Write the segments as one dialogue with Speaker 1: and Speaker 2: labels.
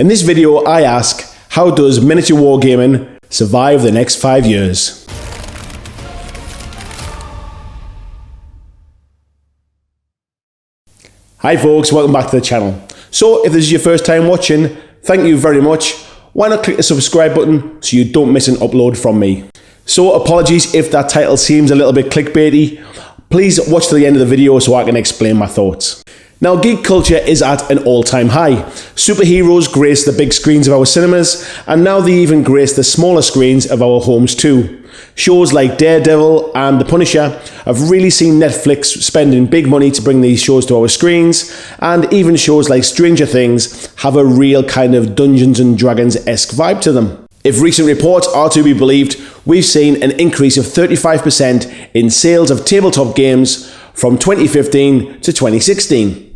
Speaker 1: In this video, I ask, how does miniature wargaming survive the next 5 years? Hi folks, welcome back to the channel. So if this is your first time watching, thank you very much. Why not click the subscribe button so you don't miss an upload from me. So apologies if that title seems a little bit clickbaity. Please watch to the end of the video so I can explain my thoughts. Now, geek culture is at an all-time high. Superheroes grace the big screens of our cinemas, and now they even grace the smaller screens of our homes too. Shows like Daredevil and The Punisher have really seen Netflix spending big money to bring these shows to our screens, and even shows like Stranger Things have a real kind of Dungeons and Dragons-esque vibe to them. If recent reports are to be believed, we've seen an increase of 35% in sales of tabletop games from 2015 to 2016.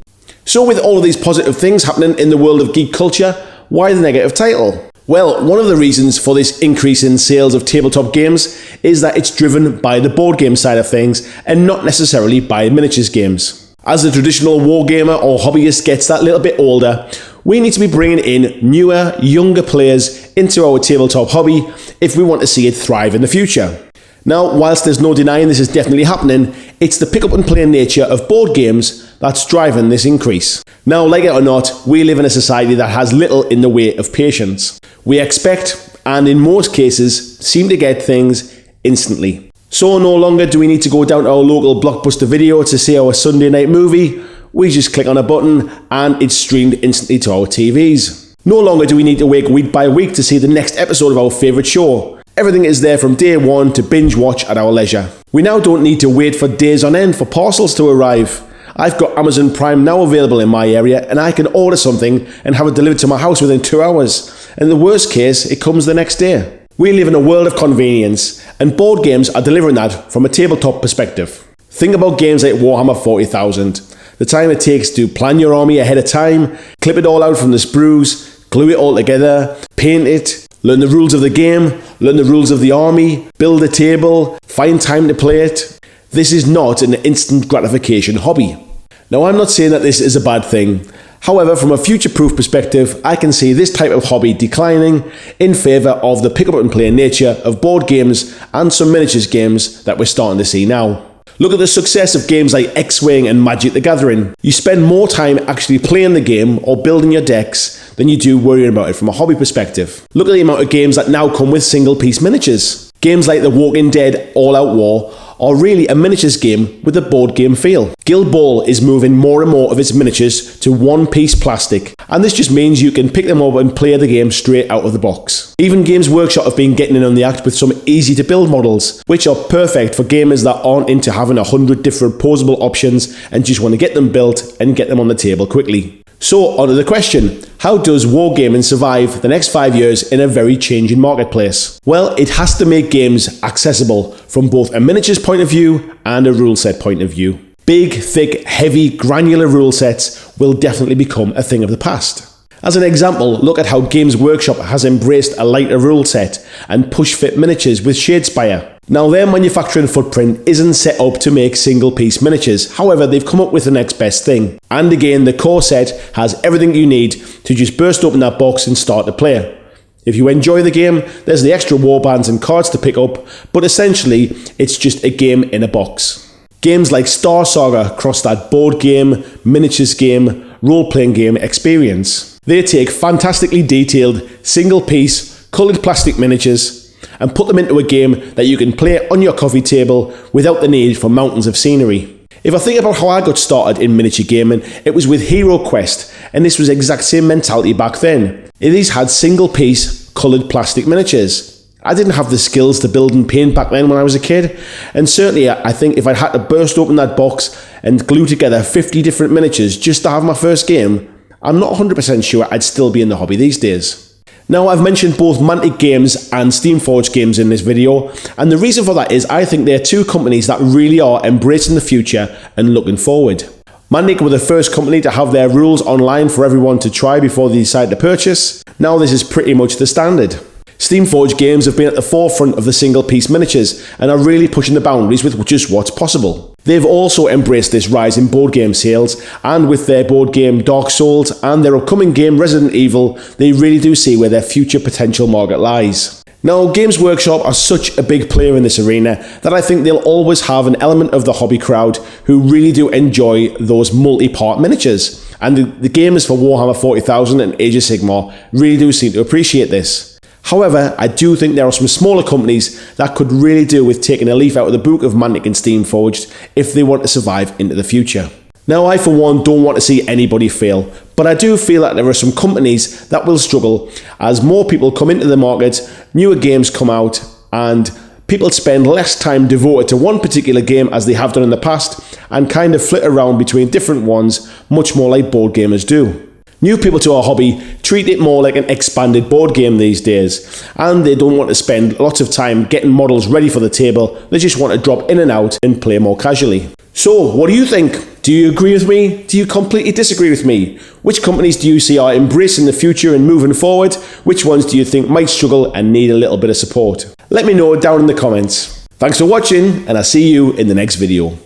Speaker 1: So with all of these positive things happening in the world of geek culture, why the negative title? Well, one of the reasons for this increase in sales of tabletop games is that it's driven by the board game side of things and not necessarily by miniatures games. As the traditional wargamer or hobbyist gets that little bit older, we need to be bringing in newer, younger players into our tabletop hobby if we want to see it thrive in the future. Now, whilst there's no denying this is definitely happening, it's the pick up and play nature of board games that's driving this increase. Now, like it or not, we live in a society that has little in the way of patience. We expect, and in most cases, seem to get things instantly. So no longer do we need to go down to our local Blockbuster Video to see our Sunday night movie. We just click on a button and it's streamed instantly to our TVs. No longer do we need to wait week by week to see the next episode of our favourite show. Everything is there from day one to binge watch at our leisure. We now don't need to wait for days on end for parcels to arrive. I've got Amazon Prime now available in my area and I can order something and have it delivered to my house within 2 hours. In the worst case, it comes the next day. We live in a world of convenience and board games are delivering that from a tabletop perspective. Think about games like Warhammer 40,000. The time it takes to plan your army ahead of time, clip it all out from the sprues, glue it all together, paint it, learn the rules of the game, learn the rules of the army, build a table, find time to play it. This is not an instant gratification hobby. Now, I'm not saying that this is a bad thing. However, from a future-proof perspective, I can see this type of hobby declining in favour of the pick up and play nature of board games and some miniatures games that we're starting to see now. Look at the success of games like X-Wing and Magic the Gathering. You spend more time actually playing the game or building your decks than you do worrying about it from a hobby perspective. Look at the amount of games that now come with single-piece miniatures. Games like The Walking Dead All-Out War are really a miniatures game with a board game feel. Guild Ball is moving more and more of its miniatures to one-piece plastic, and this just means you can pick them up and play the game straight out of the box. Even Games Workshop have been getting in on the act with some easy-to-build models, which are perfect for gamers that aren't into having 100 different posable options and just want to get them built and get them on the table quickly. So, on to the question, how does wargaming survive the next 5 years in a very changing marketplace? Well, it has to make games accessible from both a miniatures point of view and a rule set point of view. Big, thick, heavy, granular rule sets will definitely become a thing of the past. As an example, look at how Games Workshop has embraced a lighter rule set and push-fit miniatures with Shadespire. Now, their manufacturing footprint isn't set up to make single-piece miniatures, however, they've come up with the next best thing. And again, the core set has everything you need to just burst open that box and start to play. If you enjoy the game, there's the extra warbands and cards to pick up, but essentially, it's just a game in a box. Games like Star Saga cross that board game, miniatures game, role-playing game experience. They take fantastically detailed, single-piece, coloured plastic miniatures and put them into a game that you can play on your coffee table without the need for mountains of scenery. If I think about how I got started in miniature gaming, it was with Hero Quest, and this was the exact same mentality back then. These had single-piece, coloured plastic miniatures. I didn't have the skills to build and paint back then when I was a kid, and certainly I think if I'd had to burst open that box and glue together 50 different miniatures just to have my first game, I'm not 100% sure I'd still be in the hobby these days. Now, I've mentioned both Mantic Games and Steamforged Games in this video, and the reason for that is I think they're two companies that really are embracing the future and looking forward. Mantic were the first company to have their rules online for everyone to try before they decide to purchase. Now this is pretty much the standard. Steamforged Games have been at the forefront of the single-piece miniatures and are really pushing the boundaries with just what's possible. They've also embraced this rise in board game sales, and with their board game Dark Souls and their upcoming game Resident Evil, they really do see where their future potential market lies. Now, Games Workshop are such a big player in this arena that I think they'll always have an element of the hobby crowd who really do enjoy those multi-part miniatures. And the gamers for Warhammer 40,000 and Age of Sigmar really do seem to appreciate this. However, I do think there are some smaller companies that could really do with taking a leaf out of the book of Mantic and Steamforged if they want to survive into the future. Now, I for one don't want to see anybody fail, but I do feel that there are some companies that will struggle as more people come into the market, newer games come out, and people spend less time devoted to one particular game as they have done in the past and kind of flit around between different ones, much more like board gamers do. New people to our hobby treat it more like an expanded board game these days, and they don't want to spend lots of time getting models ready for the table. They just want to drop in and out and play more casually. So, what do you think? Do you agree with me? Do you completely disagree with me? Which companies do you see are embracing the future and moving forward? Which ones do you think might struggle and need a little bit of support? Let me know down in the comments. Thanks for watching, and I'll see you in the next video.